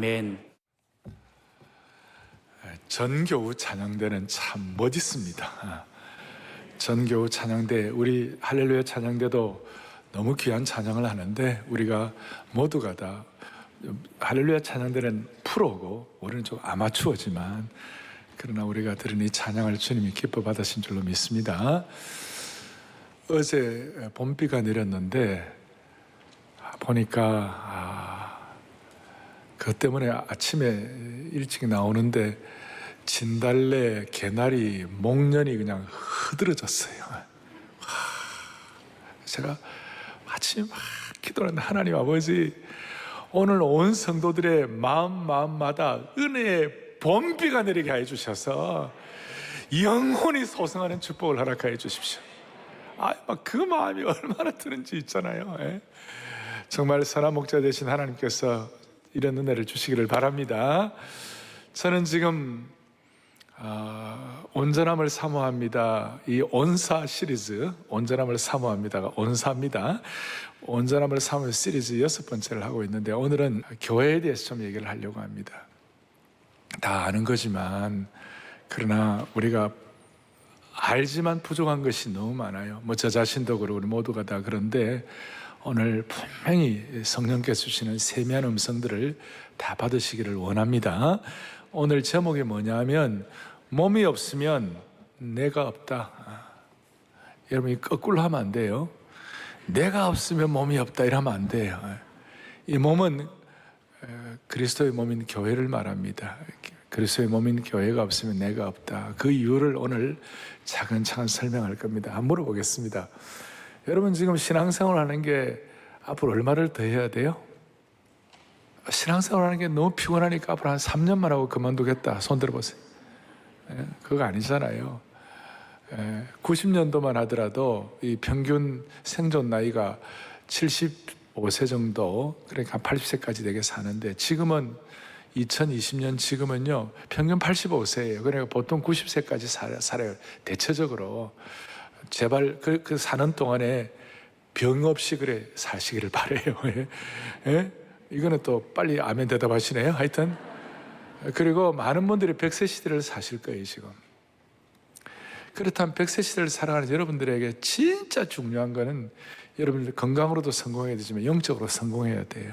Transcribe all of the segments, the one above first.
아멘. 전교우 찬양대는 참 멋있습니다. 전교우 찬양대, 우리 할렐루야 찬양대도 너무 귀한 찬양을 하는데 우리가 모두가 다 할렐루야 찬양대는 프로고 우리는 좀 아마추어지만 그러나 우리가 들은 이 찬양을 주님이 기뻐 받으신 줄로 믿습니다. 어제 봄비가 내렸는데 보니까 그것 때문에 아침에 일찍 나오는데 진달래, 개나리, 목련이 그냥 흐드러졌어요. 제가 아침에 막 기도하는데 하나님 아버지, 오늘 온 성도들의 마음마다 은혜의 봄비가 내리게 해주셔서 영혼이 소생하는 축복을 허락해 주십시오. 막 그 마음이 얼마나 드는지 있잖아요. 정말 선한 목자 되신 하나님께서 이런 은혜를 주시기를 바랍니다. 저는 지금 온전함을 사모합니다. 이 온사 시리즈, 온전함을 사모합니다가 온사입니다. 온전함을 사모하는 시리즈 6번째를 하고 있는데 오늘은 교회에 대해서 좀 얘기를 하려고 합니다. 다 아는 거지만 그러나 우리가 알지만 부족한 것이 너무 많아요. 저 자신도 그렇고 우리 모두가 다 그런데 오늘 분명히 성령께서 주시는 세미한 음성들을 다 받으시기를 원합니다. 오늘 제목이 뭐냐면 몸이 없으면 내가 없다. 여러분이 거꾸로 하면 안 돼요. 내가 없으면 몸이 없다 이러면 안 돼요. 이 몸은 그리스도의 몸인 교회를 말합니다. 그리스도의 몸인 교회가 없으면 내가 없다. 그 이유를 오늘 차근차근 설명할 겁니다. 한번 물어보겠습니다. 여러분 지금 신앙생활 하는 게 앞으로 얼마를 더 해야 돼요? 신앙생활 하는 게 너무 피곤하니까 앞으로 한 3년만 하고 그만두겠다. 손 들어보세요. 그거 아니잖아요. 90년도만 하더라도 이 평균 생존 나이가 75세 정도, 그러니까 80세까지 되게 사는데 지금은 2020년 지금은요 평균 85세예요. 그러니까 보통 90세까지 살아요. 대체적으로 제발 그 사는 동안에 병 없이 그래 사시기를 바래요. 이거는 또 빨리 아멘 대답하시네요. 하여튼 그리고 많은 분들이 100세 시대를 사실 거예요 지금. 그렇다면 100세 시대를 살아가는 여러분들에게 진짜 중요한 거는 여러분들 건강으로도 성공해야 되지만 영적으로 성공해야 돼요.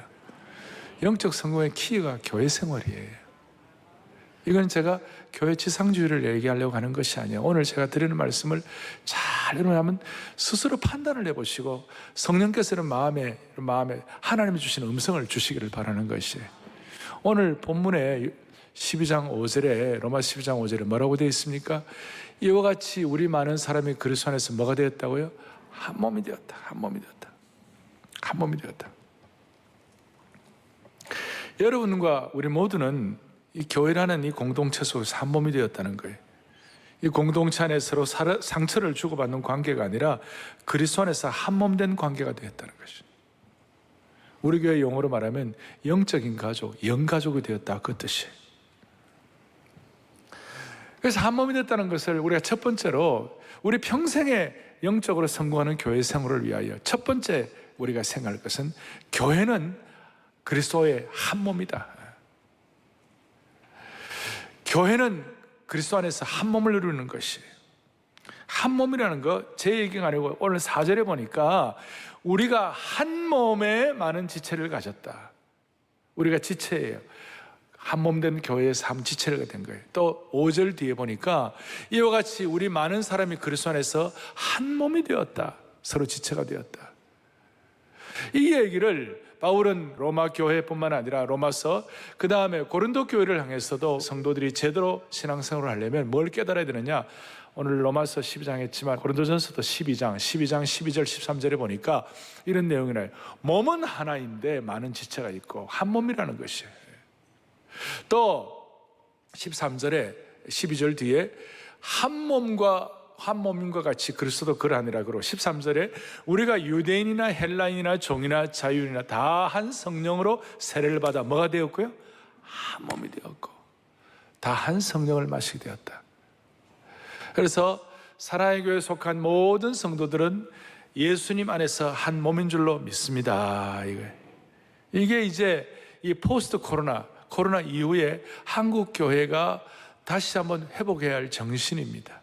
영적 성공의 키가 교회 생활이에요. 이건 제가 교회 지상주의를 얘기하려고 하는 것이 아니에요. 오늘 제가 드리는 말씀을 잘 여러분 스스로 판단을 해보시고 성령께서는 마음에 하나님이 주시는 음성을 주시기를 바라는 것이에요. 오늘 본문에 12장 5절에 로마 12장 5절에 뭐라고 되어 있습니까? 이와 같이 우리 많은 사람이 그리스도 안에서 뭐가 되었다고요? 한 몸이 되었다. 한 몸이 되었다. 한 몸이 되었다. 여러분과 우리 모두는 이 교회라는 이 공동체 속에서 한 몸이 되었다는 거예요. 이 공동체 안에 서로 상처를 주고받는 관계가 아니라 그리스도 안에서 한 몸 된 관계가 되었다는 것이죠. 우리 교회 용어로 말하면 영적인 가족, 영가족이 되었다 그 뜻이에요. 그래서 한 몸이 됐다는 것을 우리가 첫 번째로 우리 평생에 영적으로 성공하는 교회 생활을 위하여 첫 번째 우리가 생각할 것은 교회는 그리스도의 한 몸이다. 교회는 그리스도 안에서 한 몸을 이루는 것이에요. 한 몸이라는 거 제 얘기가 아니고 오늘 4절에 보니까 우리가 한 몸에 많은 지체를 가졌다. 우리가 지체예요. 한 몸 된 교회에서 한 지체가 된 거예요. 또 5절 뒤에 보니까 이와 같이 우리 많은 사람이 그리스도 안에서 한 몸이 되었다. 서로 지체가 되었다. 이 얘기를 바울은 로마 교회뿐만 아니라 로마서 그 다음에 고린도 교회를 향해서도 성도들이 제대로 신앙생활을 하려면 뭘 깨달아야 되느냐? 오늘 로마서 12장 했지만 고린도전서도 12장 12절 13절에 보니까 이런 내용이 나요. 몸은 하나인데 많은 지체가 있고 한 몸이라는 것이에요. 또 13절에 12절 뒤에 한 몸과 같이 그리스도도 그러하니라 그러고 13절에 우리가 유대인이나 헬라인이나 종이나 자유인이나 다 한 성령으로 세례를 받아 뭐가 되었고요? 한 몸이 되었고 다 한 성령을 마시게 되었다. 그래서 사랑의 교회에 속한 모든 성도들은 예수님 안에서 한 몸인 줄로 믿습니다. 이게 이제 이 포스트 코로나 코로나 이후에 한국 교회가 다시 한번 회복해야 할 정신입니다.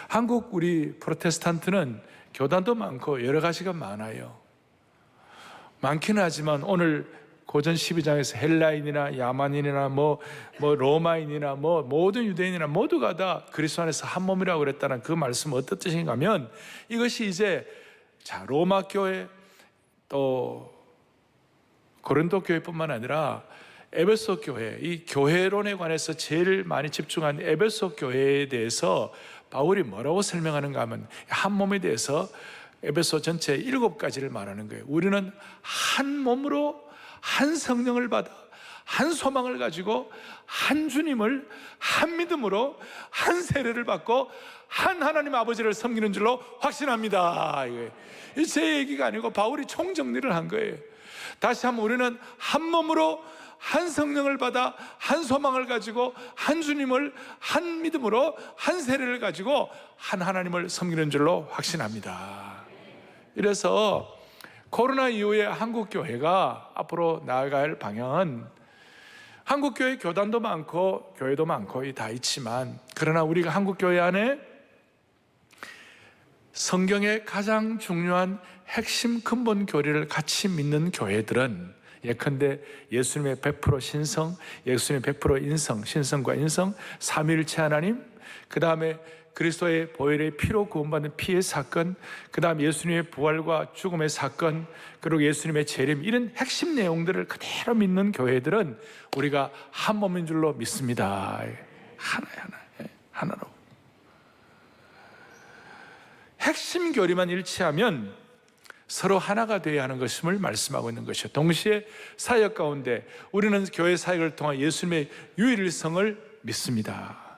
한국 우리 프로테스탄트는 교단도 많고 여러 가지가 많아요. 많기는 하지만 오늘 고전 12장에서 헬라인이나 야만인이나 로마인이나 모든 유대인이나 모두가 다 그리스도 안에서 한 몸이라고 그랬다는 그 말씀은 어떤 뜻인가 하면, 이것이 이제 로마 교회 또 고린도 교회뿐만 아니라 에베소 교회, 이 교회론에 관해서 제일 많이 집중한 에베소 교회에 대해서 바울이 뭐라고 설명하는가 하면, 한 몸에 대해서 에베소 전체 7가지를 말하는 거예요. 우리는 한 몸으로 한 성령을 받아 한 소망을 가지고 한 주님을 한 믿음으로 한 세례를 받고 한 하나님 아버지를 섬기는 줄로 확신합니다. 이게 제 얘기가 아니고 바울이 총정리를 한 거예요. 다시 한번, 우리는 한 몸으로 한 성령을 받아 한 소망을 가지고 한 주님을 한 믿음으로 한 세례를 가지고 한 하나님을 섬기는 줄로 확신합니다. 이래서 코로나 이후에 한국 교회가 앞으로 나아갈 방향은, 한국 교회 교단도 많고 교회도 많고 다 있지만, 그러나 우리가 한국 교회 안에 성경의 가장 중요한 핵심 근본 교리를 같이 믿는 교회들은, 예컨대 예수님의 100% 신성, 예수님의 100% 인성, 신성과 인성, 삼위일체 하나님, 그 다음에 그리스도의 보혈의 피로 구원받는 피의 사건, 그 다음 예수님의 부활과 죽음의 사건, 그리고 예수님의 재림, 이런 핵심 내용들을 그대로 믿는 교회들은 우리가 한 몸인 줄로 믿습니다. 하나로. 핵심 교리만 일치하면 서로 하나가 되어야 하는 것임을 말씀하고 있는 것이요, 동시에 사역 가운데 우리는 교회 사역을 통한 예수님의 유일성을 믿습니다.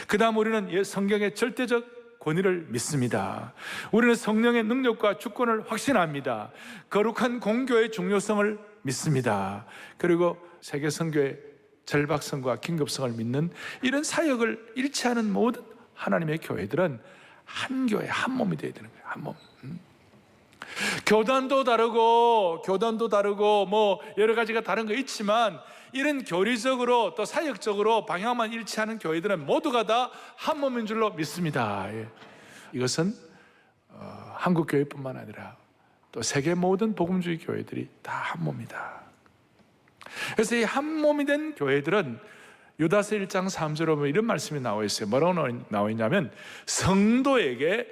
그 다음 우리는 성경의 절대적 권위를 믿습니다. 우리는 성령의 능력과 주권을 확신합니다. 거룩한 공교의 중요성을 믿습니다. 그리고 세계 선교의 절박성과 긴급성을 믿는 이런 사역을 일치하는 모든 하나님의 교회들은 한 교회, 한 몸이 되어야 되는 거예요. 한 몸. 교단도 다르고 여러 가지가 다른 거 있지만, 이런 교리적으로 또 사역적으로 방향만 일치하는 교회들은 모두가 다 한 몸인 줄로 믿습니다. 이것은 한국 교회뿐만 아니라 또 세계 모든 복음주의 교회들이 다 한 몸이다. 그래서 이 한 몸이 된 교회들은 유다서 1장 3절에 보면 이런 말씀이 나와 있어요. 뭐라고 나와 있냐면, 성도에게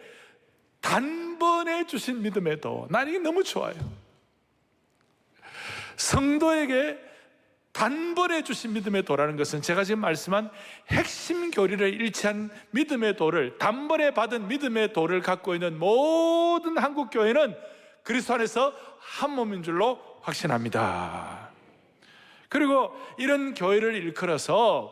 단번에 주신 믿음의 도. 난 이게 너무 좋아요. 성도에게 단번에 주신 믿음의 도라는 것은, 제가 지금 말씀한 핵심 교리를 일치한 믿음의 도를, 단번에 받은 믿음의 도를 갖고 있는 모든 한국 교회는 그리스도 안에서 한 몸인 줄로 확신합니다. 그리고 이런 교회를 일컬어서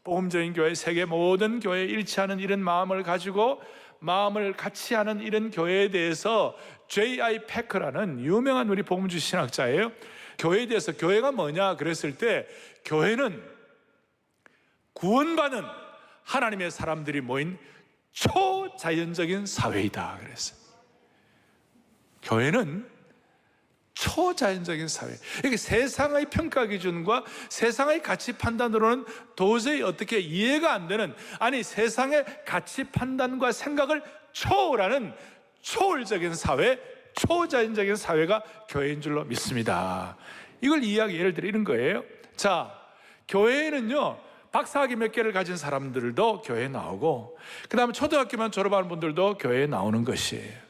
복음적인 교회, 세계 모든 교회에 일치하는 이런 마음을 가지고 마음을 같이 하는 이런 교회에 대해서 J.I. 패커라는 유명한 우리 복음주의 신학자예요. 교회에 대해서, 교회가 뭐냐 그랬을 때, 교회는 구원받은 하나님의 사람들이 모인 초자연적인 사회이다 그랬어요. 교회는 초자연적인 사회. 이게 세상의 평가 기준과 세상의 가치 판단으로는 도저히 어떻게 이해가 안 되는, 아니 세상의 가치 판단과 생각을 초월하는 초월적인 사회, 초자연적인 사회가 교회인 줄로 믿습니다. 이걸 이해하기, 예를 들어 이런 거예요. 자, 교회에는요 박사학위 몇 개를 가진 사람들도 교회에 나오고, 그 다음에 초등학교만 졸업하는 분들도 교회에 나오는 것이에요.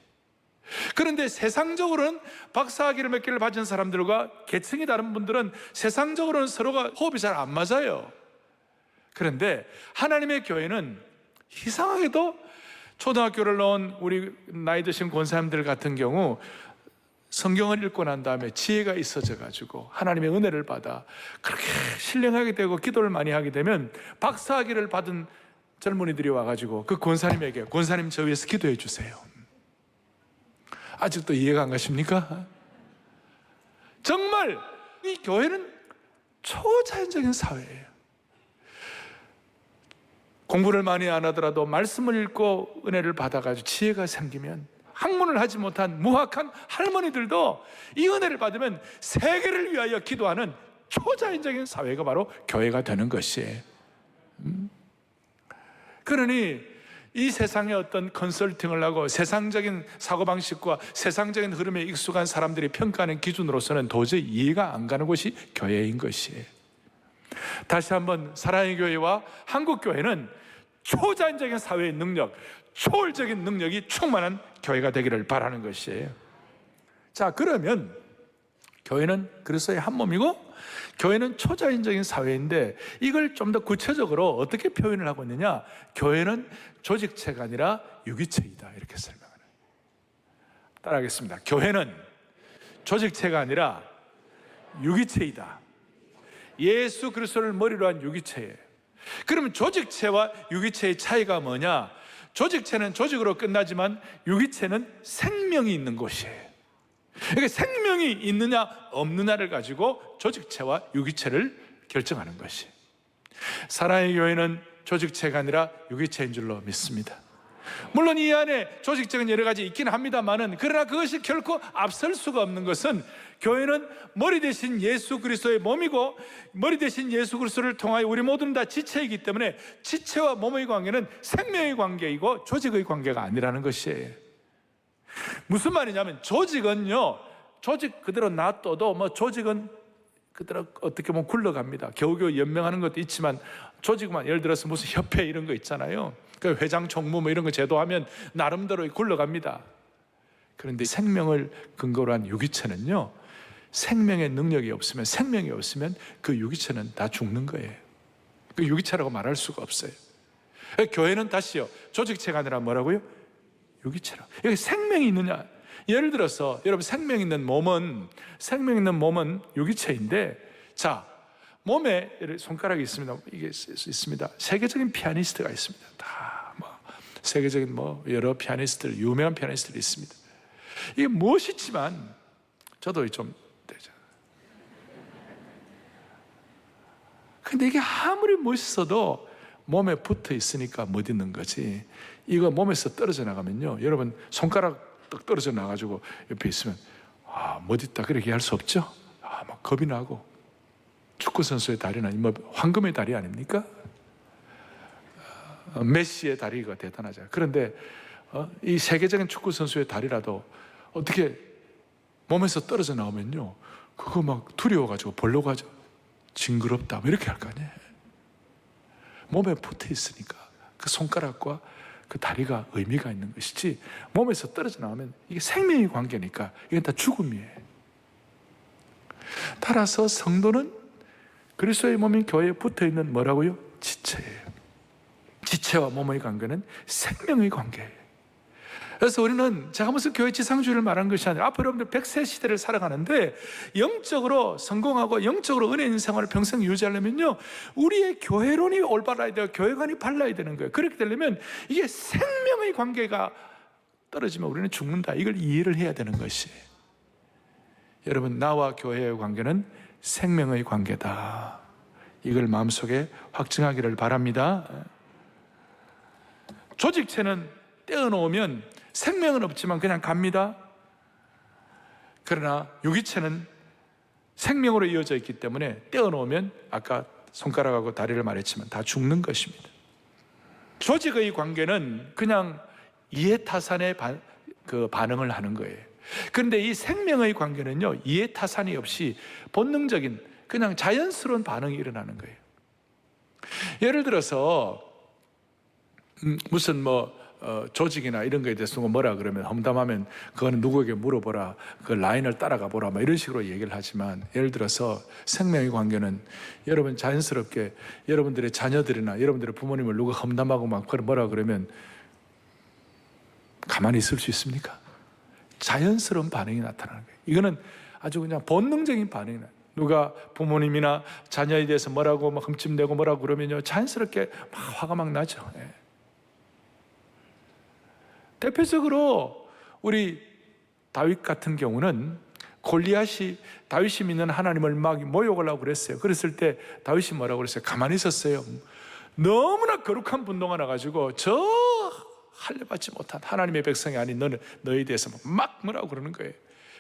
그런데 세상적으로는 박사학위를 몇 개를 가진 사람들과 계층이 다른 분들은 세상적으로는 서로가 호흡이 잘 안 맞아요. 그런데 하나님의 교회는 이상하게도 초등학교를 나온 우리 나이 드신 권사님들 같은 경우 성경을 읽고 난 다음에 지혜가 있어져 가지고 하나님의 은혜를 받아 그렇게 신령하게 되고 기도를 많이 하게 되면, 박사학위를 받은 젊은이들이 와가지고 그 권사님에게, 권사님 저 위해서 기도해 주세요. 아직도 이해가 안 가십니까? 정말 이 교회는 초자연적인 사회예요. 공부를 많이 안 하더라도 말씀을 읽고 은혜를 받아가지고 지혜가 생기면, 학문을 하지 못한 무학한 할머니들도 이 은혜를 받으면 세계를 위하여 기도하는 초자연적인 사회가 바로 교회가 되는 것이에요. 그러니 이 세상의 어떤 컨설팅을 하고 세상적인 사고방식과 세상적인 흐름에 익숙한 사람들이 평가하는 기준으로서는 도저히 이해가 안 가는 곳이 교회인 것이에요. 다시 한번 사랑의 교회와 한국교회는 초자연적인 사회의 능력, 초월적인 능력이 충만한 교회가 되기를 바라는 것이에요. 자, 그러면 교회는 그리스도의 한 몸이고 교회는 초자연적인 사회인데 이걸 좀 더 구체적으로 어떻게 표현을 하고 있느냐? 교회는 조직체가 아니라 유기체이다, 이렇게 설명하는. 따라하겠습니다. 교회는 조직체가 아니라 유기체이다. 예수 그리스도를 머리로 한 유기체예요. 그러면 조직체와 유기체의 차이가 뭐냐? 조직체는 조직으로 끝나지만 유기체는 생명이 있는 곳이에요. 그러니까 생명이 있느냐 없느냐를 가지고 조직체와 유기체를 결정하는 것이. 사랑의 교회는 조직체가 아니라 유기체인 줄로 믿습니다. 물론 이 안에 조직적인 여러 가지 있긴 합니다만은, 그러나 그것이 결코 앞설 수가 없는 것은 교회는 머리 대신 예수 그리스도의 몸이고 머리 대신 예수 그리스도를 통하여 우리 모두는 다 지체이기 때문에 지체와 몸의 관계는 생명의 관계이고 조직의 관계가 아니라는 것이에요. 무슨 말이냐면 조직은요, 조직 그대로 놔둬도 뭐 조직은 그대로 어떻게 보면 굴러갑니다. 겨우겨우 연명하는 것도 있지만 조직만, 예를 들어서 무슨 협회 이런 거 있잖아요. 그 회장 총무 뭐 이런 거 제도하면 나름대로 굴러갑니다. 그런데 생명을 근거로 한 유기체는요, 생명의 능력이 없으면, 생명이 없으면 그 유기체는 다 죽는 거예요. 그 유기체라고 말할 수가 없어요. 교회는 다시요, 조직체가 아니라 뭐라고요? 유기체라. 여기 생명이 있느냐? 예를 들어서 여러분, 생명 있는 몸은 유기체인데, 자, 몸에 손가락이 있습니다. 이게 있습니다. 세계적인 피아니스트가 있습니다. 다 세계적인 여러 피아니스트들, 유명한 피아니스트들이 있습니다. 이게 멋있지만 저도 좀 되죠. 근데 이게 아무리 멋있어도 몸에 붙어 있으니까 못 있는 거지. 이거 몸에서 떨어져 나가면요, 여러분 손가락 떡 떨어져 나가지고 옆에 있으면 못 있다 그렇게 할 수 없죠. 막 겁이 나고. 축구 선수의 다리는 황금의 다리 아닙니까? 메시의 다리가 대단하죠. 그런데 이 세계적인 축구 선수의 다리라도 어떻게 몸에서 떨어져 나오면요, 그거 막 두려워가지고 보려고 하죠. 징그럽다 이렇게 할 거 아니에요. 몸에 붙어 있으니까 그 손가락과 그 다리가 의미가 있는 것이지, 몸에서 떨어져 나오면 이게 생명의 관계니까 이건 다 죽음이에요. 따라서 성도는 그리스도의 몸인 교회에 붙어 있는 뭐라고요? 지체예요. 지체와 몸의 관계는 생명의 관계예요. 그래서 우리는 제가 무슨 교회 지상주의를 말하는 것이 아니라 앞으로 여러분들 100세 시대를 살아가는데 영적으로 성공하고 영적으로 은혜 있는 생활을 평생 유지하려면요, 우리의 교회론이 올바라야 돼요. 교회관이 발라야 되는 거예요. 그렇게 되려면 이게 생명의 관계가 떨어지면 우리는 죽는다, 이걸 이해를 해야 되는 것이에요. 여러분, 나와 교회의 관계는 생명의 관계다, 이걸 마음속에 확증하기를 바랍니다. 조직체는 떼어놓으면 생명은 없지만 그냥 갑니다. 그러나 유기체는 생명으로 이어져 있기 때문에 떼어놓으면 아까 손가락하고 다리를 말했지만 다 죽는 것입니다. 조직의 관계는 그냥 이해타산의 반응을 하는 거예요. 그런데 이 생명의 관계는요, 이해타산이 없이 본능적인 그냥 자연스러운 반응이 일어나는 거예요. 예를 들어서 무슨 조직이나 이런 거에 대해서 뭐라 그러면 험담하면 그거는 누구에게 물어보라, 그 라인을 따라가 보라, 이런 식으로 얘기를 하지만, 예를 들어서 생명의 관계는 여러분 자연스럽게 여러분들의 자녀들이나 여러분들의 부모님을 누가 험담하고 막 뭐라 그러면 가만히 있을 수 있습니까? 자연스러운 반응이 나타나는 거예요. 이거는 아주 그냥 본능적인 반응이 나요. 누가 부모님이나 자녀에 대해서 뭐라고 막 흠집내고 뭐라고 그러면요, 자연스럽게 막 화가 막 나죠. 대표적으로 우리 다윗 같은 경우는 골리앗이 다윗이 믿는 하나님을 막 모욕하려고 그랬어요. 그랬을 때 다윗이 뭐라고 그랬어요? 가만히 있었어요. 너무나 거룩한 분노가 나가지고 저 할례받지 못한 하나님의 백성이 아닌 너는 너에 대해서 막 뭐라고 그러는 거예요.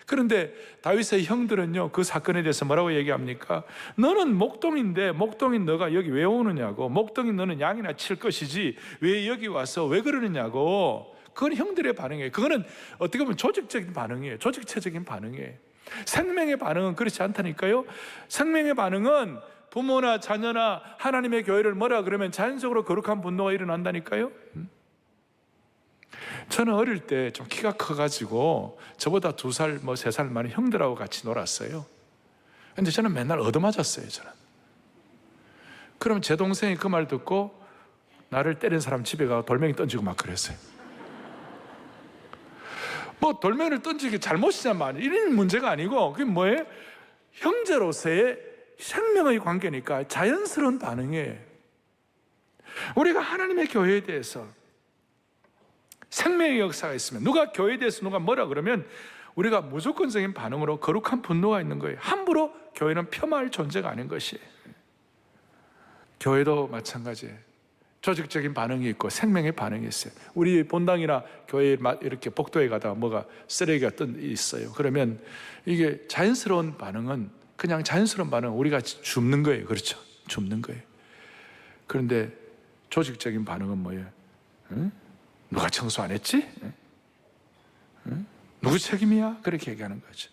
그런데 다윗의 형들은요, 그 사건에 대해서 뭐라고 얘기합니까? 너는 목동인데 목동인 너가 여기 왜 오느냐고. 목동인 너는 양이나 칠 것이지 왜 여기 와서 왜 그러느냐고. 그건 형들의 반응이에요. 그거는 어떻게 보면 조직적인 반응이에요. 조직체적인 반응이에요. 생명의 반응은 그렇지 않다니까요. 생명의 반응은 부모나 자녀나 하나님의 교회를 뭐라 그러면 자연적으로 거룩한 분노가 일어난다니까요. 저는 어릴 때 좀 키가 커가지고 저보다 2살, 3살 많은 형들하고 같이 놀았어요. 근데 저는 맨날 얻어맞았어요, 저는. 그럼 제 동생이 그 말 듣고 나를 때린 사람 집에 가서 돌멩이 던지고 막 그랬어요. 뭐 돌멩이를 던지기 잘못이냐 말이야. 이런 문제가 아니고 그게 뭐예요? 형제로서의 생명의 관계니까 자연스러운 반응이에요. 우리가 하나님의 교회에 대해서 생명의 역사가 있으면, 누가 교회에 대해서 누가 뭐라 그러면 우리가 무조건적인 반응으로 거룩한 분노가 있는 거예요. 함부로 교회는 폄하할 존재가 아닌 것이에요. 교회도 마찬가지예요. 조직적인 반응이 있고 생명의 반응이 있어요. 우리 본당이나 교회에 이렇게 복도에 가다가 뭐가 쓰레기가 있어요. 그러면 이게 자연스러운 반응은 그냥 자연스러운 반응은 우리가 줍는 거예요. 그렇죠? 줍는 거예요. 그런데 조직적인 반응은 뭐예요? 응? 누가 청소 안 했지? 응? 누구 책임이야? 그렇게 얘기하는 거죠.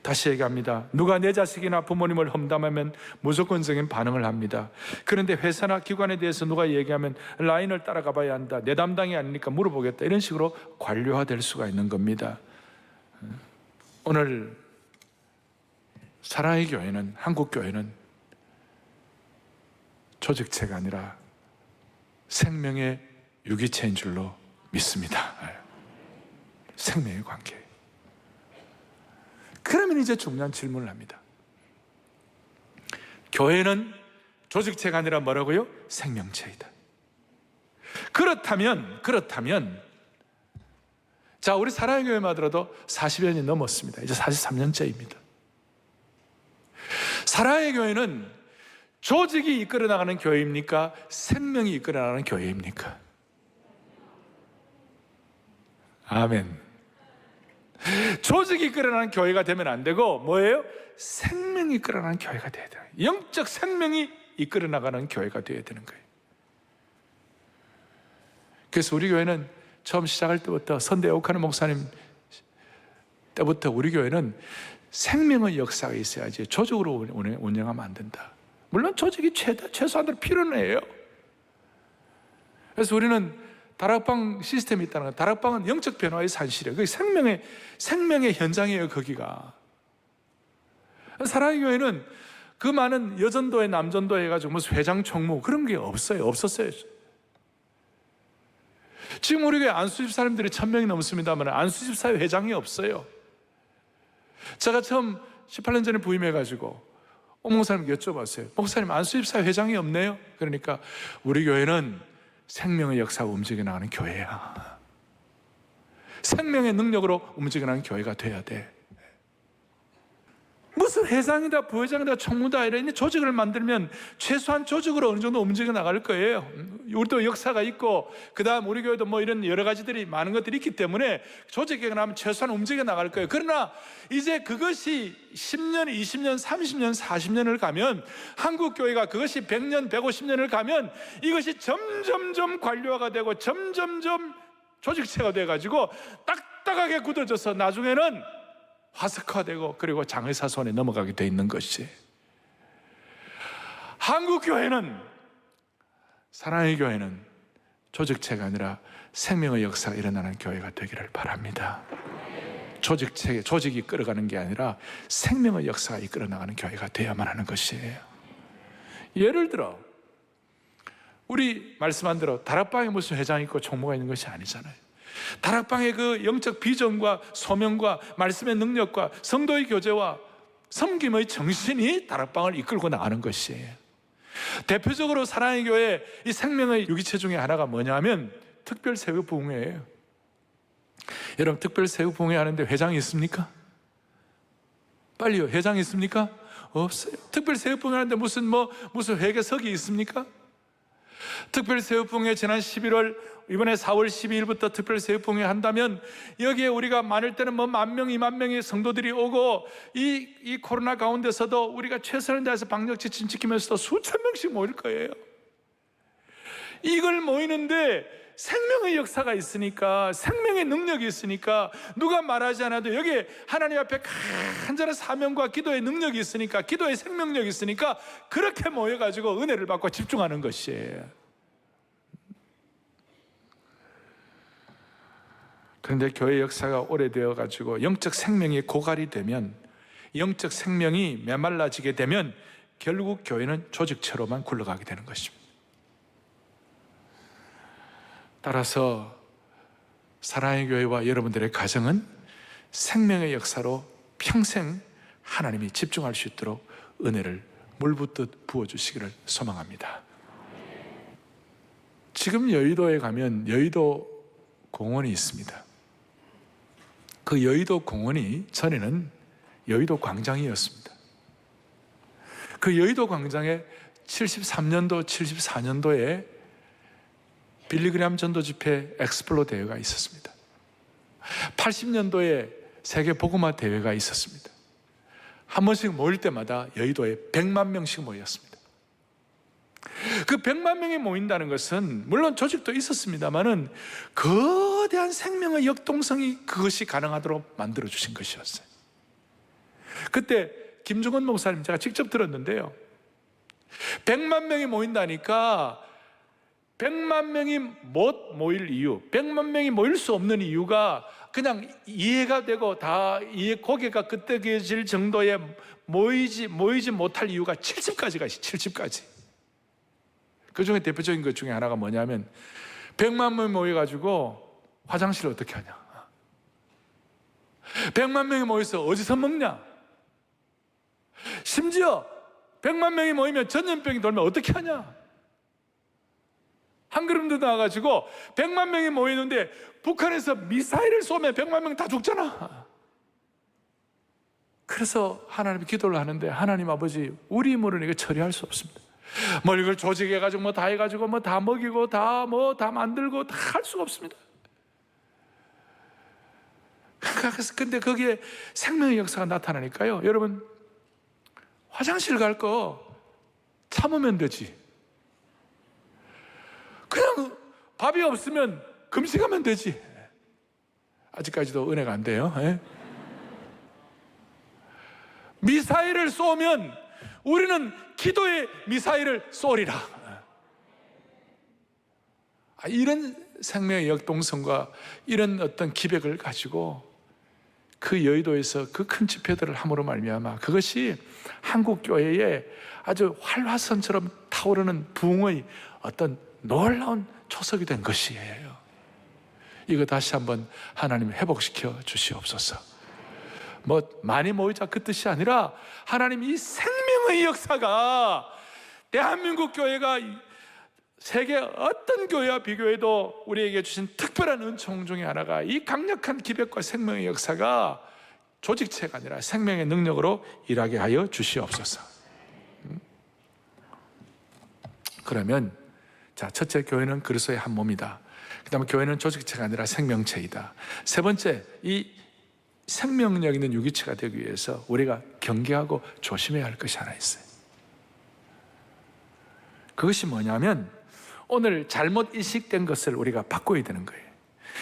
다시 얘기합니다. 누가 내 자식이나 부모님을 험담하면 무조건적인 반응을 합니다. 그런데 회사나 기관에 대해서 누가 얘기하면 라인을 따라가 봐야 한다. 내 담당이 아니니까 물어보겠다. 이런 식으로 관료화될 수가 있는 겁니다. 오늘 사랑의 교회는, 한국 교회는 조직체가 아니라 생명의 유기체인 줄로 믿습니다. 생명의 관계. 그러면 이제 중요한 질문을 합니다. 교회는 조직체가 아니라 뭐라고요? 생명체이다. 그렇다면 자, 우리 사랑의 교회만 하더라도 40여 년이 넘었습니다. 이제 43년째입니다. 사랑의 교회는 조직이 이끌어 나가는 교회입니까? 생명이 이끌어 나가는 교회입니까? 아멘. 조직이 이끌어나는 교회가 되면 안 되고 뭐예요? 생명이 이끌어나는 교회가 돼야 돼요. 영적 생명이 이끌어나가는 교회가 되어야 되는 거예요. 그래서 우리 교회는 처음 시작할 때부터 선대 오카노 목사님 때부터 우리 교회는 생명의 역사가 있어야지 조직으로 운영하면 안 된다. 물론 조직이 최소한으로 필요는 해요. 그래서 우리는 다락방 시스템이 있다는 거예요. 다락방은 영적 변화의 산실이에요. 그게 생명의 현장이에요, 거기가. 사랑의 교회는 그 많은 여전도회, 남전도회 해가지고 무슨 회장, 총무 그런 게 없었어요. 지금 우리 교회 안수집 사람들이 1000명이 넘습니다만 안수집 사회 회장이 없어요. 제가 처음 18년 전에 부임해가지고 목사님께 여쭤봤어요. 목사님, 안수집 사회 회장이 없네요. 그러니까 우리 교회는 생명의 역사가 움직여 나가는 교회야. 생명의 능력으로 움직여 나가는 교회가 돼야 돼. 무슨 회장이다, 부회장이다, 총무다 이런 조직을 만들면 최소한 조직으로 어느 정도 움직여 나갈 거예요. 우리도 역사가 있고 그 다음 우리 교회도 뭐 이런 여러 가지들이 많은 것들이 있기 때문에 조직이 나면 최소한 움직여 나갈 거예요. 그러나 이제 그것이 10년, 20년, 30년, 40년을 가면 한국 교회가 그것이 100년, 150년을 가면 이것이 점점점 관료화가 되고 점점점 조직체가 돼가지고 딱딱하게 굳어져서 나중에는 화석화되고 그리고 장의사 손에 넘어가게 돼 있는 것이, 한국 교회는, 사랑의 교회는 조직체가 아니라 생명의 역사가 일어나는 교회가 되기를 바랍니다. 조직이 이끌어가는 게 아니라 생명의 역사가 이끌어 나가는 교회가 되어야만 하는 것이에요. 예를 들어 우리 말씀한 대로 다락방에 무슨 회장이 있고 총무가 있는 것이 아니잖아요. 다락방의 그 영적 비전과 소명과 말씀의 능력과 성도의 교제와 섬김의 정신이 다락방을 이끌고 나가는 것이에요. 대표적으로 사랑의 교회 이 생명의 유기체 중에 하나가 뭐냐면 특별세급 부흥회예요. 여러분, 특별세급 부흥회 하는데 회장이 있습니까? 빨리요. 회장이 있습니까? 없어요. 특별세급 부흥회 하는데 무슨 회계석이 있습니까? 특별새우풍회 지난 11월, 이번에 4월 12일부터 특별새우풍회 한다면 여기에 우리가 많을 때는 뭐 10,000명, 20,000명의 성도들이 오고 이 코로나 가운데서도 우리가 최선을 다해서 방역 지침 지키면서도 수천 명씩 모일 거예요. 이걸 모이는데 생명의 역사가 있으니까, 생명의 능력이 있으니까, 누가 말하지 않아도 여기에 하나님 앞에 간절한 사명과 기도의 능력이 있으니까, 기도의 생명력이 있으니까 그렇게 모여가지고 은혜를 받고 집중하는 것이에요. 그런데 교회 역사가 오래되어가지고 영적 생명이 고갈이 되면, 영적 생명이 메말라지게 되면 결국 교회는 조직체로만 굴러가게 되는 것입니다. 따라서 사랑의 교회와 여러분들의 가정은 생명의 역사로 평생 하나님이 집중할 수 있도록 은혜를 물붓듯 부어주시기를 소망합니다. 지금 여의도에 가면 여의도 공원이 있습니다. 그 여의도 공원이 전에는 여의도 광장이었습니다. 그 여의도 광장에 73년도, 74년도에 빌리그램 전도 집회 엑스플로 대회가 있었습니다. 80년도에 세계 복음화 대회가 있었습니다. 한 번씩 모일 때마다 여의도에 100만 명씩 모였습니다. 그 100만 명이 모인다는 것은 물론 조직도 있었습니다만은 거대한 생명의 역동성이 그것이 가능하도록 만들어 주신 것이었어요. 그때 김중원 목사님 제가 직접 들었는데요, 100만 명이 모인다니까 100만 명이 못 모일 이유, 100만 명이 모일 수 없는 이유가 그냥 이해가 되고 다 고개가 끄덕여질 정도의 모이지 못할 이유가 70가지가 있어요. 70가지. 그 중에 대표적인 것 중에 하나가 뭐냐면 100만 명이 모여가지고 화장실을 어떻게 하냐, 100만 명이 모여서 어디서 먹냐, 심지어 100만 명이 모이면 전염병이 돌면 어떻게 하냐. 한 걸음 더 나와가지고 100만 명이 모이는데 북한에서 미사일을 쏘면 100만 명 다 죽잖아. 그래서 하나님께 기도를 하는데, 하나님 아버지, 우리 힘으로는 이거 처리할 수 없습니다. 뭐 이걸 조직해가지고 뭐 다 해가지고 뭐 다 먹이고 다 만들고 다 할 수가 없습니다. 그래서 근데 거기에 생명의 역사가 나타나니까요, 여러분, 화장실 갈 거 참으면 되지. 그냥 밥이 없으면 금식하면 되지. 아직까지도 은혜가 안 돼요. 미사일을 쏘면 우리는 기도의 미사일을 쏘리라. 이런 생명의 역동성과 이런 어떤 기백을 가지고 그 여의도에서 그 큰 집회들을 함으로 말미암아 그것이 한국 교회에 아주 활화선처럼 타오르는 부흥의 어떤 놀라운 초석이 된 것이에요. 이거 다시 한번 하나님 회복시켜 주시옵소서. 뭐 많이 모이자 그 뜻이 아니라 하나님 이 생명의 역사가 대한민국 교회가 세계 어떤 교회와 비교해도 우리에게 주신 특별한 은총 중에 하나가 이 강력한 기백과 생명의 역사가 조직체가 아니라 생명의 능력으로 일하게 하여 주시옵소서. 그러면 자, 첫째, 교회는 그리스도의 한 몸이다. 그 다음에 교회는 조직체가 아니라 생명체이다. 세 번째, 이 생명력 있는 유기체가 되기 위해서 우리가 경계하고 조심해야 할 것이 하나 있어요. 그것이 뭐냐면 오늘 잘못 인식된 것을 우리가 바꿔야 되는 거예요.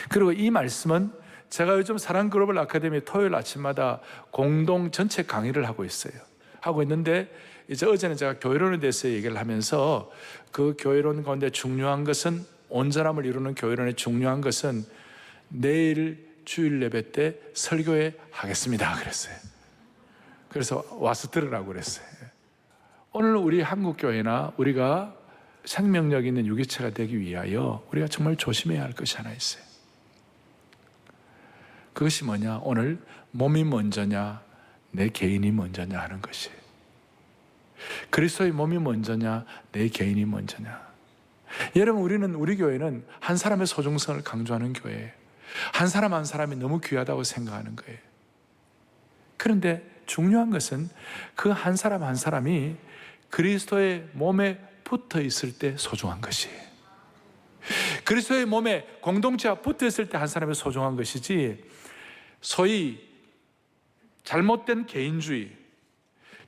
그리고 이 말씀은 제가 요즘 사랑글로벌 아카데미 토요일 아침마다 공동 전체 강의를 하고 있어요. 하고 있는데 이제 어제는 제가 교회론에 대해서 얘기를 하면서 그 교회론 가운데 중요한 것은, 온전함을 이루는 교회론의 중요한 것은 내일 주일 예배 때 설교회 하겠습니다 그랬어요. 그래서 와서 들으라고 그랬어요. 오늘 우리 한국교회나 우리가 생명력 있는 유기체가 되기 위하여 우리가 정말 조심해야 할 것이 하나 있어요. 그것이 뭐냐? 오늘 몸이 먼저냐 내 개인이 먼저냐 하는 것이에요. 그리스도의 몸이 먼저냐 내 개인이 먼저냐. 여러분, 우리 교회는 한 사람의 소중성을 강조하는 교회예요. 한 사람 한 사람이 너무 귀하다고 생각하는 거예요. 그런데 중요한 것은 그 한 사람 한 사람이 그리스도의 몸에 붙어 있을 때 소중한 것이에요. 그리스도의 몸에 공동체와 붙어있을 때 한 사람이 소중한 것이지, 소위 잘못된 개인주의,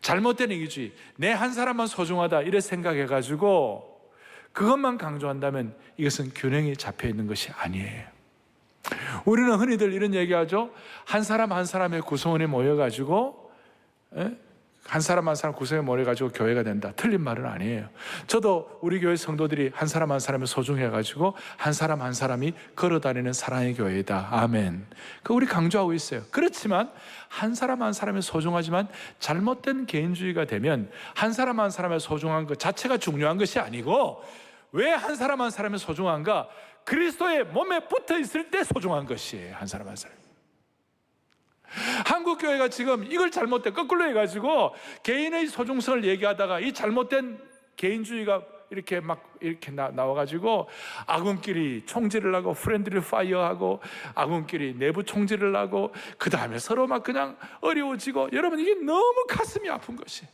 잘못된 이기주의, 내 한 사람만 소중하다 이래 생각해가지고 그것만 강조한다면 이것은 균형이 잡혀 있는 것이 아니에요. 우리는 흔히들 이런 얘기하죠. 한 사람 한 사람의 구성원에 모여가지고, 한 사람 한 사람 구성에 모여가지고 교회가 된다. 틀린 말은 아니에요. 저도 우리 교회 성도들이 한 사람 한 사람이 소중해가지고 한 사람 한 사람이 걸어다니는 사랑의 교회다. 아멘. 그 우리 강조하고 있어요. 그렇지만 한 사람 한 사람이 소중하지만 잘못된 개인주의가 되면 한 사람 한 사람의 소중한 것 자체가 중요한 것이 아니고, 왜 한 사람 한 사람이 소중한가? 그리스도의 몸에 붙어 있을 때 소중한 것이에요. 한 사람 한 사람. 한국 교회가 지금 이걸 잘못된 거꾸로 해가지고 개인의 소중성을 얘기하다가 이 잘못된 개인주의가 이렇게 막 이렇게 나와가지고 아군끼리 총질을 하고 프렌드리 파이어하고 아군끼리 내부 총질을 하고 그 다음에 서로 막 그냥 어려워지고, 여러분 이게 너무 가슴이 아픈 것이.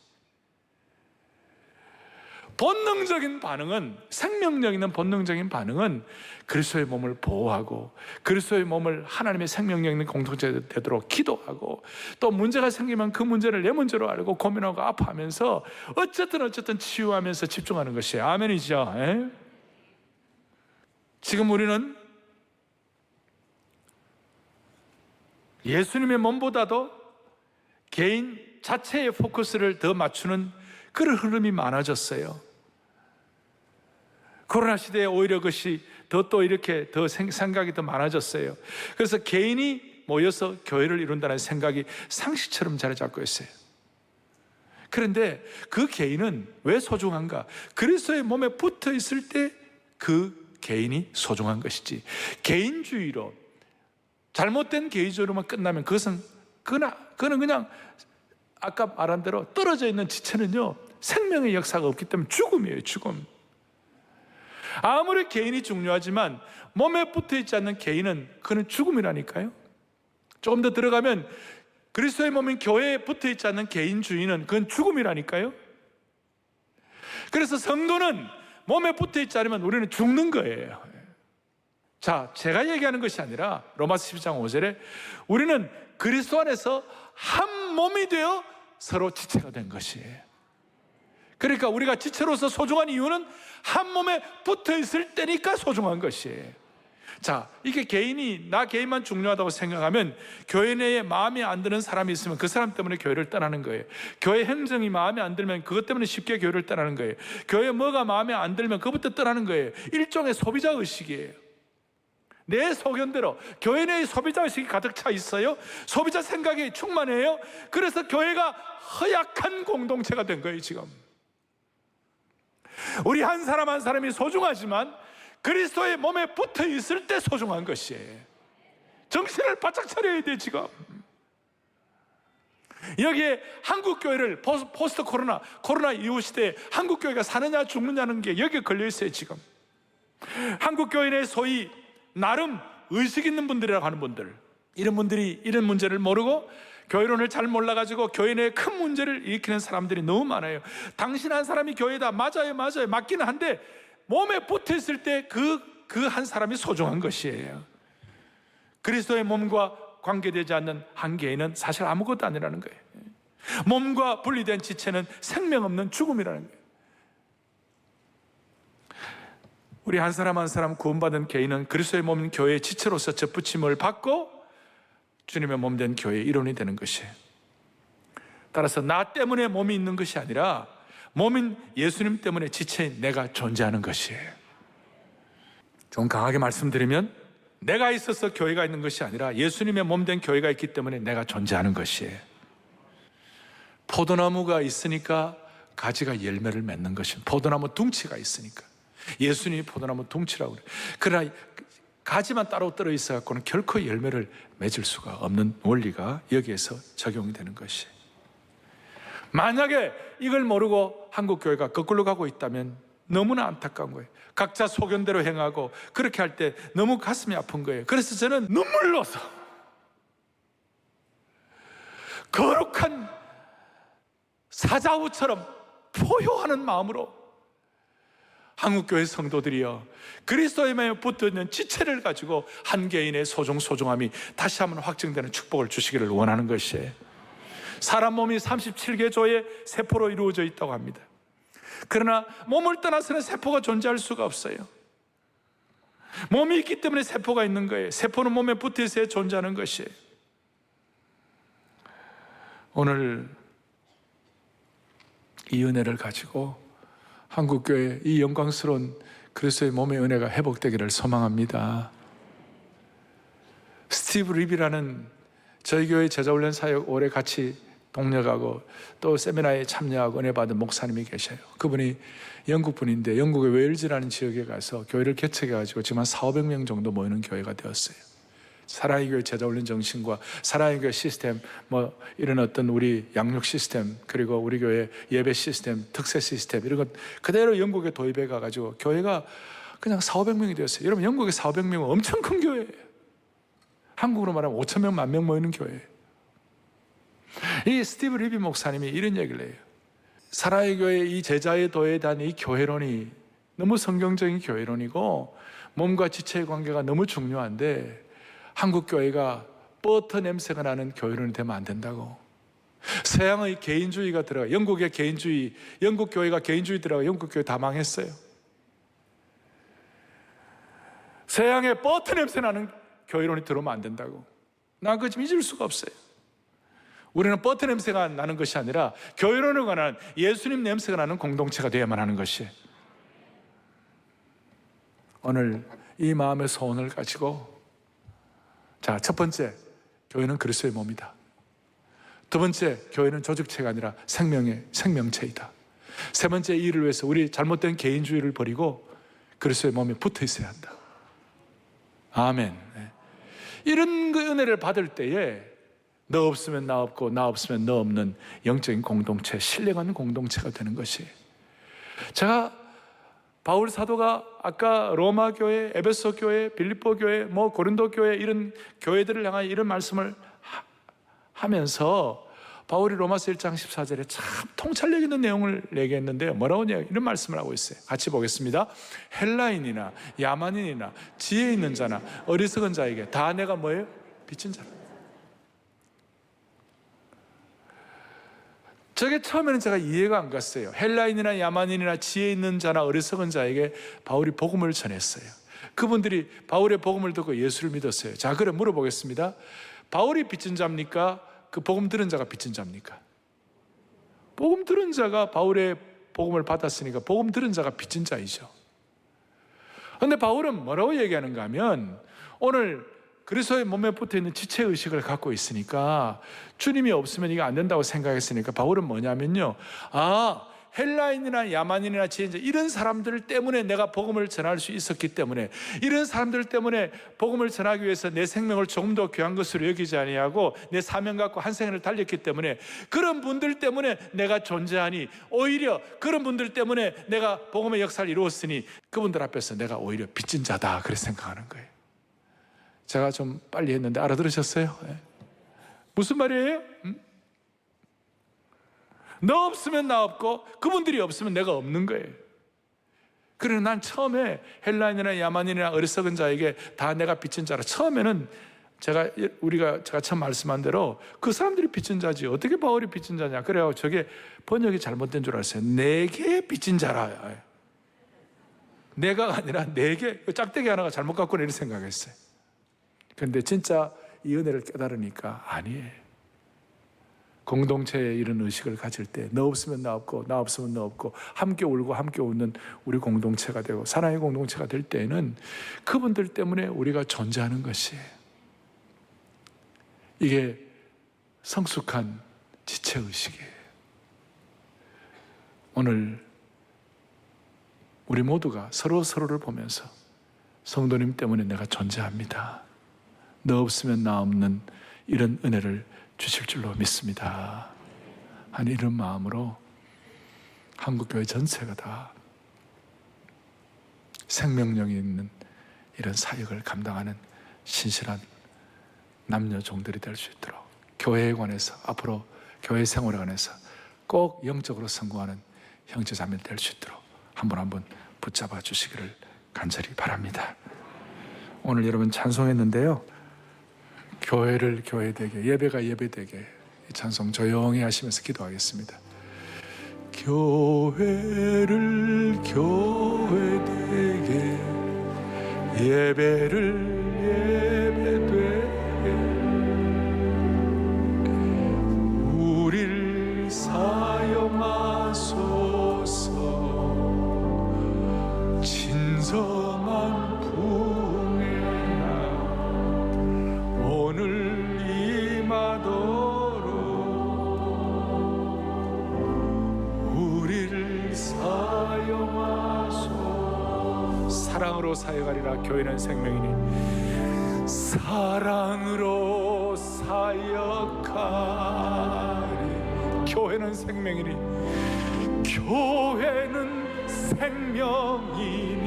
본능적인 반응은, 생명력 있는 본능적인 반응은 그리스도의 몸을 보호하고 그리스도의 몸을 하나님의 생명력 있는 공동체가 되도록 기도하고, 또 문제가 생기면 그 문제를 내 문제로 알고 고민하고 아파하면서 어쨌든 치유하면서 집중하는 것이에요. 아멘이죠. 지금 우리는 예수님의 몸보다도 개인 자체의 포커스를 더 맞추는 그런 흐름이 많아졌어요. 코로나 시대에 오히려 그것이 또 이렇게 더 생각이 더 많아졌어요. 그래서 개인이 모여서 교회를 이룬다는 생각이 상식처럼 자리 잡고 있어요. 그런데 그 개인은 왜 소중한가? 그리스도의 몸에 붙어 있을 때 그 개인이 소중한 것이지, 개인주의로, 잘못된 개인주의로만 끝나면 그거는 그냥 아까 말한 대로 떨어져 있는 지체는요, 생명의 역사가 없기 때문에 죽음이에요. 죽음. 아무리 개인이 중요하지만 몸에 붙어있지 않는 개인은 그는 죽음이라니까요. 조금 더 들어가면 그리스도의 몸인 교회에 붙어있지 않는 개인주의는 그건 죽음이라니까요. 그래서 성도는 몸에 붙어있지 않으면 우리는 죽는 거예요. 자, 제가 얘기하는 것이 아니라 로마서 12장 5절에 우리는 그리스도 안에서 한 몸이 되어 서로 지체가 된 것이에요. 그러니까 우리가 지체로서 소중한 이유는 한 몸에 붙어 있을 때니까 소중한 것이에요. 자, 이게 나 개인만 중요하다고 생각하면 교회 내에 마음에 안 드는 사람이 있으면 그 사람 때문에 교회를 떠나는 거예요. 교회 행정이 마음에 안 들면 그것 때문에 쉽게 교회를 떠나는 거예요. 교회 뭐가 마음에 안 들면 그것부터 떠나는 거예요. 일종의 소비자 의식이에요. 내 소견대로 교회 내에 소비자 의식이 가득 차 있어요. 소비자 생각이 충만해요. 그래서 교회가 허약한 공동체가 된 거예요. 지금 우리 한 사람 한 사람이 소중하지만 그리스도의 몸에 붙어 있을 때 소중한 것이에요. 정신을 바짝 차려야 돼. 지금 여기에 한국 교회를 포스트 코로나 이후 시대에 한국 교회가 사느냐 죽느냐는 게 여기에 걸려 있어요. 지금 한국 교회 내 소위 나름 의식 있는 분들이라고 하는 분들, 이런 분들이 이런 문제를 모르고 교회론을 잘 몰라가지고 교회 내에 큰 문제를 일으키는 사람들이 너무 많아요. 당신 한 사람이 교회다. 맞아요. 맞기는 한데 몸에 붙어있을 때 그 한 사람이 소중한 것이에요. 그리스도의 몸과 관계되지 않는 한 개인은 사실 아무것도 아니라는 거예요. 몸과 분리된 지체는 생명 없는 죽음이라는 거예요. 우리 한 사람 한 사람 구원받은 개인은 그리스도의 몸인 교회의 지체로서 접붙임을 받고 주님의 몸된 교회의 일원이 되는 것이에요. 따라서 나 때문에 몸이 있는 것이 아니라 몸인 예수님 때문에 지체인 내가 존재하는 것이에요. 좀 강하게 말씀드리면 내가 있어서 교회가 있는 것이 아니라 예수님의 몸된 교회가 있기 때문에 내가 존재하는 것이에요. 포도나무가 있으니까 가지가 열매를 맺는 것입니다. 포도나무 둥치가 있으니까. 예수님이 포도나무 둥치라고 그래요. 그러나 가지만 따로 떨어 있어 갖고는 결코 열매를 맺을 수가 없는 원리가 여기에서 적용이 되는 것이에요. 만약에 이걸 모르고 한국 교회가 거꾸로 가고 있다면 너무나 안타까운 거예요. 각자 소견대로 행하고 그렇게 할 때 너무 가슴이 아픈 거예요. 그래서 저는 눈물로서 거룩한 사자우처럼 포효하는 마음으로 한국교회 성도들이여, 그리스도의 마음에 붙어있는 지체를 가지고 한 개인의 소중함이 다시 한번 확증되는 축복을 주시기를 원하는 것이에요. 사람 몸이 37개 조의 세포로 이루어져 있다고 합니다. 그러나 몸을 떠나서는 세포가 존재할 수가 없어요. 몸이 있기 때문에 세포가 있는 거예요. 세포는 몸에 붙어 있어야 존재하는 것이에요. 오늘 이 은혜를 가지고 한국교회 이 영광스러운 그리스도의 몸의 은혜가 회복되기를 소망합니다. 스티브 립이라는 저희 교회 제자훈련 사역 오래 같이 동력하고 또 세미나에 참여하고 은혜 받은 목사님이 계셔요. 그분이 영국 분인데 영국의 웨일즈라는 지역에 가서 교회를 개척해가지고 지금 한 400~500명 정도 모이는 교회가 되었어요. 사랑의 교회 제자훈련 정신과 사랑의 교회 시스템, 뭐 이런 어떤 우리 양육 시스템, 그리고 우리 교회 예배 시스템, 특세 시스템 이런 것 그대로 영국에 도입해 가가지고 교회가 그냥 400~500명이 되었어요. 여러분, 영국의 400~500명은 엄청 큰 교회예요. 한국으로 말하면 5,000명, 10,000명 모이는 교회예요. 이 스티브 리비 목사님이 이런 얘기를 해요. 사랑의 교회 이 제자의 도에 대한 이 교회론이 너무 성경적인 교회론이고 몸과 지체의 관계가 너무 중요한데 한국 교회가 버터 냄새가 나는 교회론이 되면 안 된다고. 서양의 개인주의가 들어가, 영국의 개인주의, 영국 교회가 개인주의 들어가 영국 교회 다 망했어요. 서양의 버터 냄새 나는 교회론이 들어오면 안 된다고. 난 그거 좀 잊을 수가 없어요. 우리는 버터 냄새가 나는 것이 아니라 교회론에 관한 예수님 냄새가 나는 공동체가 되어야만 하는 것이에요. 오늘 이 마음의 소원을 가지고, 자, 첫 번째, 교회는 그리스도의 몸이다. 두 번째, 교회는 조직체가 아니라 생명체이다. 세 번째, 이 일을 위해서 우리 잘못된 개인주의를 버리고 그리스도의 몸에 붙어 있어야 한다. 아멘. 이런 그 은혜를 받을 때에 너 없으면 나 없고 나 없으면 너 없는 영적인 공동체, 신령한 공동체가 되는 것이에요. 제가 바울 사도가 아까 로마 교회, 에베소 교회, 빌립보 교회, 뭐 고린도 교회 이런 교회들을 향한 이런 말씀을 하면서 바울이 로마서 1장 14절에 참 통찰력 있는 내용을 얘기했는데요. 뭐라고 이런 말씀을 하고 있어요. 같이 보겠습니다. 헬라인이나 야만인이나 지혜 있는 자나 어리석은 자에게 다 내가 뭐예요? 빚진 자라. 저게 처음에는 제가 이해가 안 갔어요. 헬라인이나 야만인이나 지혜 있는 자나 어리석은 자에게 바울이 복음을 전했어요. 그분들이 바울의 복음을 듣고 예수를 믿었어요. 자, 그럼 물어보겠습니다. 바울이 빚진 자입니까? 그 복음 들은 자가 빚진 자입니까? 복음 들은 자가 바울의 복음을 받았으니까 복음 들은 자가 빚진 자이죠. 그런데 바울은 뭐라고 얘기하는가 하면, 오늘 그리스도의 몸에 붙어있는 지체의식을 갖고 있으니까 주님이 없으면 이게 안 된다고 생각했으니까 바울은 뭐냐면요, 헬라인이나 야만인이나 지혜인자 이런 사람들 때문에 내가 복음을 전할 수 있었기 때문에, 이런 사람들 때문에 복음을 전하기 위해서 내 생명을 조금 더 귀한 것으로 여기지 아니하고 내 사명 갖고 한 생을 달렸기 때문에, 그런 분들 때문에 내가 존재하니, 오히려 그런 분들 때문에 내가 복음의 역사를 이루었으니 그분들 앞에서 내가 오히려 빚진 자다, 그렇게 생각하는 거예요. 제가 좀 빨리 했는데 알아들으셨어요? 무슨 말이에요? 너 없으면 나 없고 그분들이 없으면 내가 없는 거예요. 그래서 난 처음에 헬라인이나 야만인이나 어리석은 자에게 다 내가 빚진 자라, 처음에는 제가 처음 말씀한 대로 그 사람들이 빚진 자지 어떻게 바울이 빚진 자냐, 그래요. 저게 번역이 잘못된 줄 알았어요. 내게 빚진 자라. 내가 아니라 내게, 짝대기 하나가 잘못 갖고 이렇게 생각했어요. 그런데 진짜 이 은혜를 깨달으니까 아니에요. 공동체에 이런 의식을 가질 때 너 없으면 나 없고 나 없으면 너 없고 함께 울고 함께 웃는 우리 공동체가 되고 사랑의 공동체가 될 때에는 그분들 때문에 우리가 존재하는 것이에요. 이게 성숙한 지체의식이에요. 오늘 우리 모두가 서로를 보면서 성도님 때문에 내가 존재합니다, 너 없으면 나 없는 이런 은혜를 주실 줄로 믿습니다 하는 이런 마음으로 한국교회 전체가 다 생명력이 있는 이런 사역을 감당하는 신실한 남녀 종들이 될 수 있도록, 교회에 관해서 앞으로 교회 생활에 관해서 꼭 영적으로 성공하는 형제 자매들 될 수 있도록 한번 붙잡아 주시기를 간절히 바랍니다. 오늘 여러분 찬송했는데요, 교회를 교회되게, 예배가 예배되게, 이 찬송 조용히 하시면서 기도하겠습니다. 교회를 교회되게, 예배를 예배되게, 우리를 사용하소서. 진정한 부흥의 날 오늘 임하도록 우리를 사용하소서. 사랑으로 사역하리라. 교회는 생명이니 사랑으로 사역하리. 교회는 생명이니, 교회는 생명이니.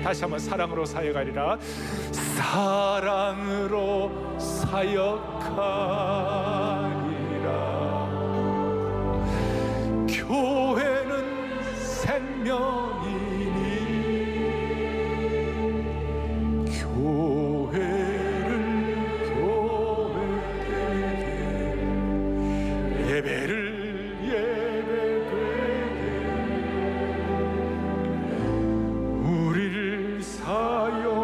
다시 한번 사랑으로 사역하리라. 사랑으로 사역하리라. 교회는 생명이니, 교회를 교회되게, 예배를 예배되게, 우리를 사용하소서.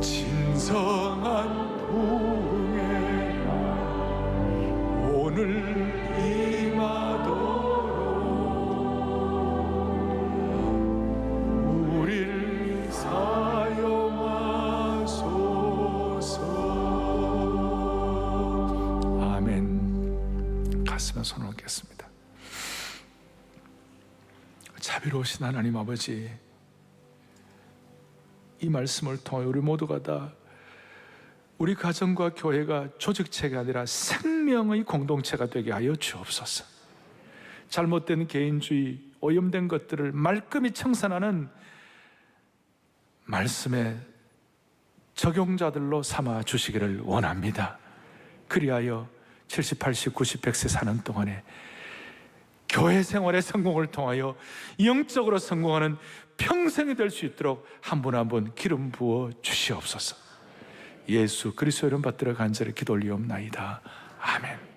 진정한 부흥의 날 오늘 임하도록 우리를 사용하소서. 아멘. 가슴에 손을 얹겠습니다. 자비로우신 하나님 아버지, 이 말씀을 통해 우리 모두가 다 우리 가정과 교회가 조직체가 아니라 생명의 공동체가 되게 하여 주옵소서. 잘못된 개인주의, 오염된 것들을 말끔히 청산하는 말씀의 적용자들로 삼아 주시기를 원합니다. 그리하여 70, 80, 90, 100세 사는 동안에 교회 생활의 성공을 통하여 영적으로 성공하는 평생이 될 수 있도록 한 분 한 분 기름 부어 주시옵소서. 예수 그리스도 이름 받들어 간절히 기도 올리옵나이다. 아멘.